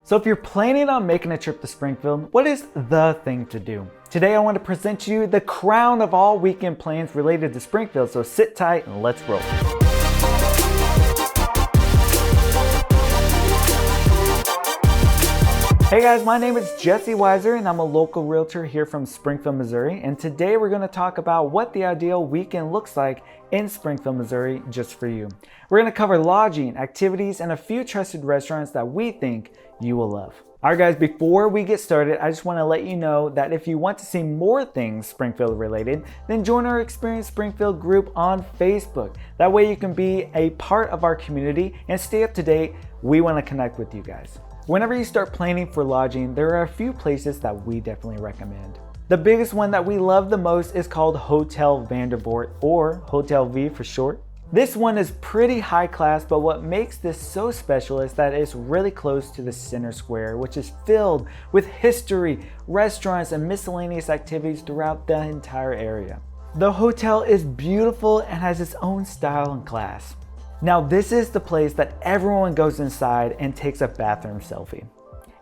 So if you're planning on making a trip to Springfield, what is the thing to do? Today I want to present to you the crown of all weekend plans related to Springfield, so sit tight and let's roll. Hey guys, my name is Jesse Weiser and I'm a local realtor here from Springfield, Missouri. And today we're going to talk about what the ideal weekend looks like in Springfield, Missouri, just for you. We're going to cover lodging, activities, and a few trusted restaurants that we think you will love. All right guys, before we get started, I just want to let you know that if you want to see more things Springfield related, then join our Experience Springfield group on Facebook. That way you can be a part of our community and stay up to date. We want to connect with you guys. Whenever you start planning for lodging, there are a few places that we definitely recommend. The biggest one that we love the most is called Hotel Vandivort, or Hotel V for short. This one is pretty high class, but what makes this so special is that it's really close to the center square, which is filled with history, restaurants, and miscellaneous activities throughout the entire area. The hotel is beautiful and has its own style and class. Now this is the place that everyone goes inside and takes a bathroom selfie.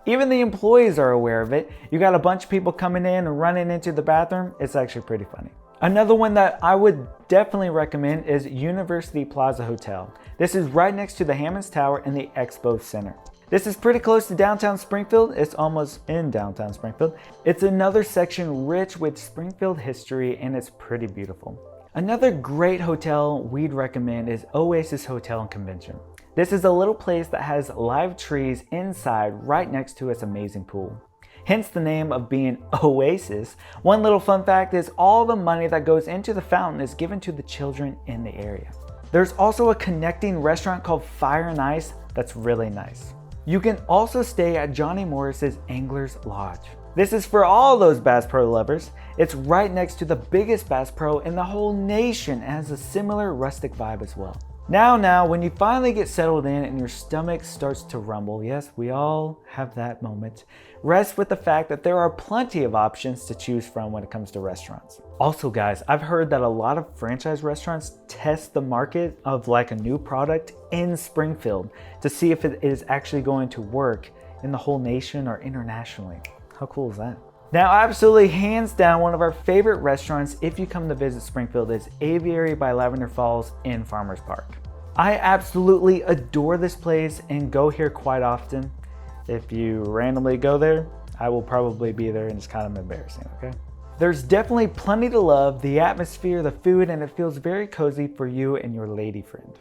Even the employees are aware of it. You got a bunch of people coming in and running into the bathroom. It's actually pretty funny. Another one that I would definitely recommend is University Plaza Hotel. This is right next to the Hammonds Tower and the Expo Center. This is pretty close to downtown Springfield. It's almost in downtown Springfield. It's another section rich with Springfield history and it's pretty beautiful. Another great hotel we'd recommend is Oasis Hotel and Convention. This is a little place that has live trees inside right next to its amazing pool. Hence the name of being Oasis. One little fun fact is all the money that goes into the fountain is given to the children in the area. There's also a connecting restaurant called Fire and Ice that's really nice. You can also stay at Johnny Morris's Angler's Lodge. This is for all those Bass Pro lovers. It's right next to the biggest Bass Pro in the whole nation and has a similar rustic vibe as well. Now, when you finally get settled in and your stomach starts to rumble, yes, we all have that moment, rest with the fact that there are plenty of options to choose from when it comes to restaurants. Also guys, I've heard that a lot of franchise restaurants test the market of like a new product in Springfield to see if it is actually going to work in the whole nation or internationally. How cool is that? Now, absolutely hands down, one of our favorite restaurants if you come to visit Springfield is Aviary by Lavender Falls in Farmers Park. I absolutely adore this place and go here quite often. If you randomly go there, I will probably be there and it's kind of embarrassing, okay? There's definitely plenty to love, the atmosphere, the food, and it feels very cozy for you and your lady friend.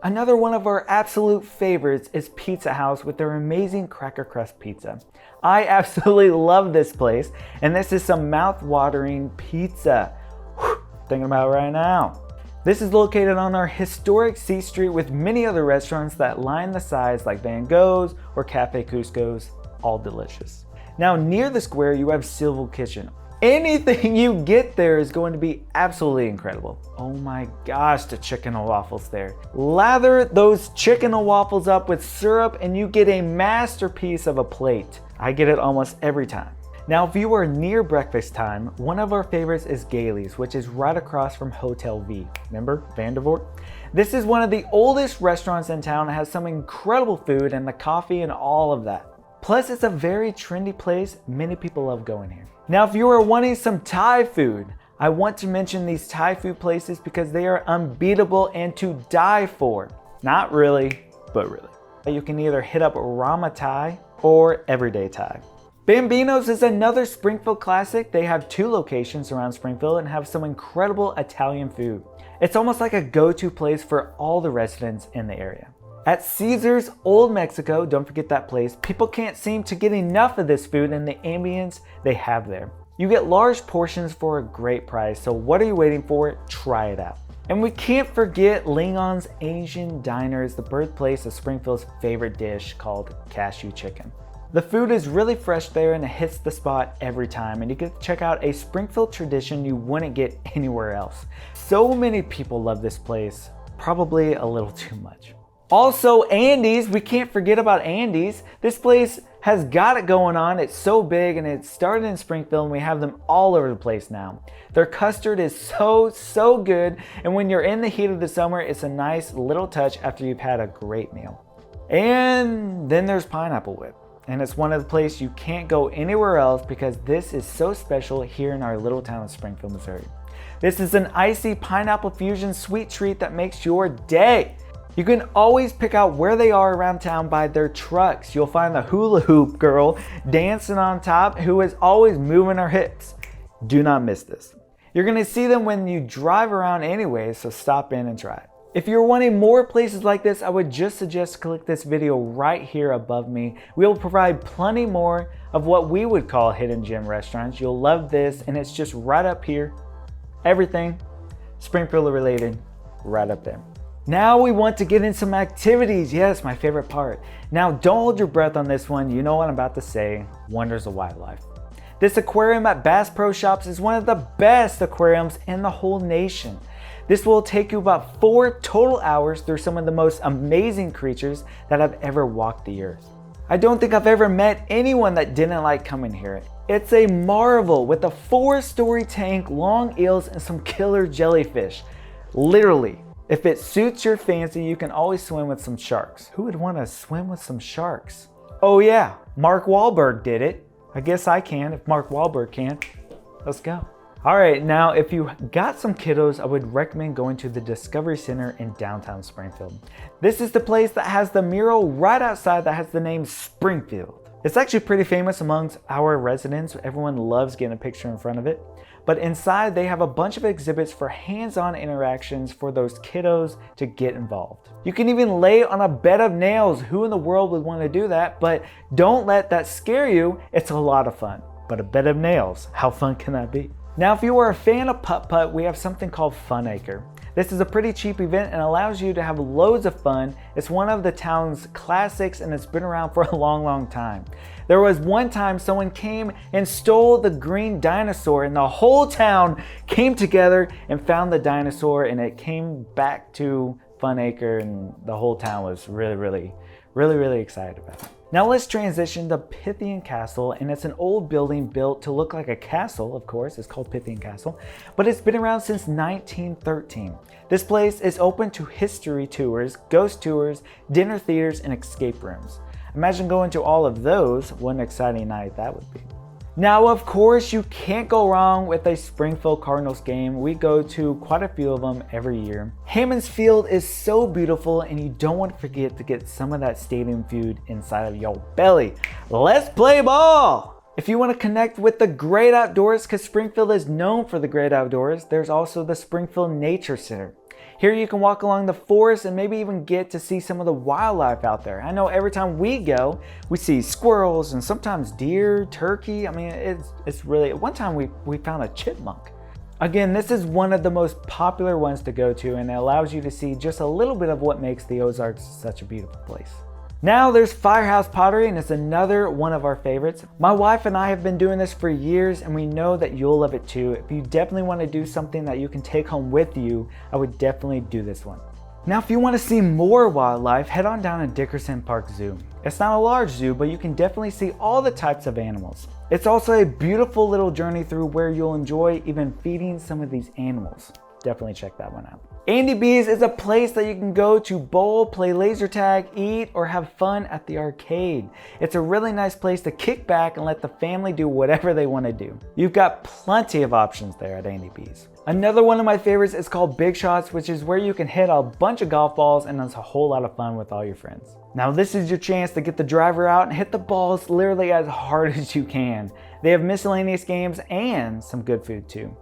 Another one of our absolute favorites is Pizza House with their amazing cracker crust pizza. I absolutely love this place, and this is some mouth-watering pizza. Thinking about it right now. This is located on our historic C Street with many other restaurants that line the sides like Van Gogh's or Cafe Cusco's, all delicious. Now near the square you have Silver Kitchen. Anything you get there is going to be absolutely incredible. Oh my gosh, the chicken and waffles there. Lather those chicken and waffles up with syrup and you get a masterpiece of a plate. I get it almost every time. Now, if you are near breakfast time, one of our favorites is Gailey's, which is right across from Hotel V. Remember, Vandivort? This is one of the oldest restaurants in town. It has some incredible food and the coffee and all of that. Plus, it's a very trendy place. Many people love going here. Now, if you are wanting some Thai food, I want to mention these Thai food places because they are unbeatable and to die for. Not really, but really. You can either hit up Rama Thai or Everyday Thai. Bambino's is another Springfield classic. They have 2 locations around Springfield and have some incredible Italian food. It's almost like a go-to place for all the residents in the area. At Caesar's Old Mexico, don't forget that place, people can't seem to get enough of this food and the ambience they have there. You get large portions for a great price, so what are you waiting for? Try it out. And we can't forget Leong's Asian Diner is the birthplace of Springfield's favorite dish called Cashew chicken. The food is really fresh there and it hits the spot every time, and you get to check out a Springfield tradition you wouldn't get anywhere else. So many people love this place, probably a little too much. Also, Andy's, we can't forget about Andy's. This place has got it going on. It's so big and it started in Springfield and we have them all over the place now. Their custard is so good, and when you're in the heat of the summer, it's a nice little touch after you've had a great meal. And then there's Pineapple Whip. and it's one of the places you can't go anywhere else because this is so special here in our little town of Springfield, Missouri. This is an icy pineapple fusion sweet treat that makes your day. You can always pick out where they are around town by their trucks. You'll find the hula hoop girl dancing on top who is always moving her hips. Do not miss this. You're gonna see them when you drive around anyway, so stop in and try it. If you're wanting more places like this, I would just suggest click this video right here above me. We will provide plenty more of what we would call hidden gem restaurants. You'll love this, and it's just right up here. Everything Springfield related, right up there. Now we want to get in some activities. Yes, my favorite part. Now don't hold your breath on this one. You know what I'm about to say. Wonders of wildlife. This aquarium at Bass Pro Shops is one of the best aquariums in the whole nation. This will take you about 4 total hours through some of the most amazing creatures that have ever walked the earth. I don't think I've ever met anyone that didn't like coming here. It's a marvel with a 4-story tank, long eels, and some killer jellyfish. Literally. If it suits your fancy, you can always swim with some sharks. Who would want to swim with some sharks? Oh yeah, Mark Wahlberg did it. I guess I can if Mark Wahlberg can. Let's go. All right, now if you got some kiddos, I would recommend going to the Discovery Center in downtown Springfield. This is the place that has the mural right outside that has the name Springfield. It's actually pretty famous amongst our residents. Everyone loves getting a picture in front of it. But inside they have a bunch of exhibits for hands-on interactions for those kiddos to get involved. You can even lay on a bed of nails. Who in the world would want to do that? But don't let that scare you. It's a lot of fun. But a bed of nails, how fun can that be? Now, if you are a fan of putt-putt, we have something called Fun Acre. This is a pretty cheap event and allows you to have loads of fun. It's one of the town's classics and it's been around for a long time. There was one time someone came and stole the green dinosaur and the whole town came together and found the dinosaur and it came back to Fun Acre and the whole town was really excited about it. Now let's transition to Pythian Castle, and it's an old building built to look like a castle, of course. It's called Pythian Castle, but it's been around since 1913. This place is open to history tours, ghost tours, dinner theaters, and escape rooms. Imagine going to all of those. What an exciting night that would be. Now, of course, you can't go wrong with a Springfield Cardinals game. We go to quite a few of them every year. Hammons Field is so beautiful and you don't want to forget to get some of that stadium food inside of your belly. Let's play ball! If you want to connect with the great outdoors, because Springfield is known for the great outdoors, there's also the Springfield Nature Center. Here you can walk along the forest and maybe even get to see some of the wildlife out there. I know every time we go, we see squirrels and sometimes deer, turkey. I mean, it's really, one time we found a chipmunk. Again, this is one of the most popular ones to go to and it allows you to see just a little bit of what makes the Ozarks such a beautiful place. Now there's Firehouse Pottery and it's another one of our favorites. My wife and I have been doing this for years and we know that you'll love it too. If you definitely want to do something that you can take home with you, I would definitely do this one. Now if you want to see more wildlife, head on down to Dickerson Park Zoo. It's not a large zoo, but you can definitely see all the types of animals. It's also a beautiful little journey through where you'll enjoy even feeding some of these animals. Definitely check that one out. Andy B's is a place that you can go to bowl, play laser tag, eat, or have fun at the arcade. It's a really nice place to kick back and let the family do whatever they want to do. You've got plenty of options there at Andy B's. Another one of my favorites is called BigShots, which is where you can hit a bunch of golf balls and it's a whole lot of fun with all your friends. Now this is your chance to get the driver out and hit the balls literally as hard as you can. They have miscellaneous games and some good food too.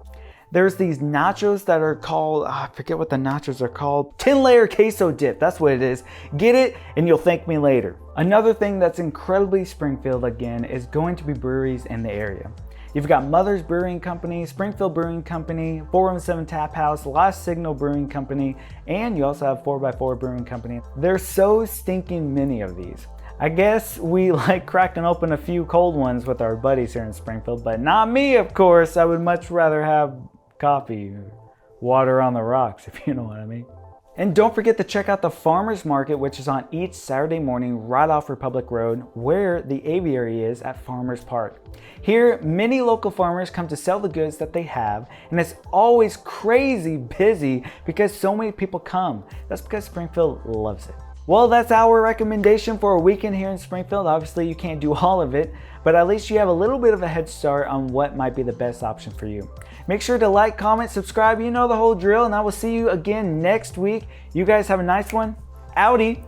There's these nachos that are called, I forget what the nachos are called. 10-layer queso dip, that's what it is. Get it and you'll thank me later. Another thing that's incredibly Springfield again is going to be breweries in the area. You've got Mother's Brewing Company, Springfield Brewing Company, 417 Tap House, Last Signal Brewing Company, and you also have 4x4 Brewing Company. There's so stinking many of these. I guess we like cracking open a few cold ones with our buddies here in Springfield, but not me, of course. I would much rather have coffee or water on the rocks, if you know what I mean. And don't forget to check out the Farmers Market, which is on each Saturday morning right off Republic Road, where the aviary is at Farmers Park. Here, many local farmers come to sell the goods that they have, and it's always crazy busy because so many people come. That's because Springfield loves it. Well, that's our recommendation for a weekend here in Springfield. Obviously, you can't do all of it, but at least you have a little bit of a head start on what might be the best option for you. Make sure to like, comment, subscribe. You know the whole drill, and I will see you again next week. You guys have a nice one. Howdy.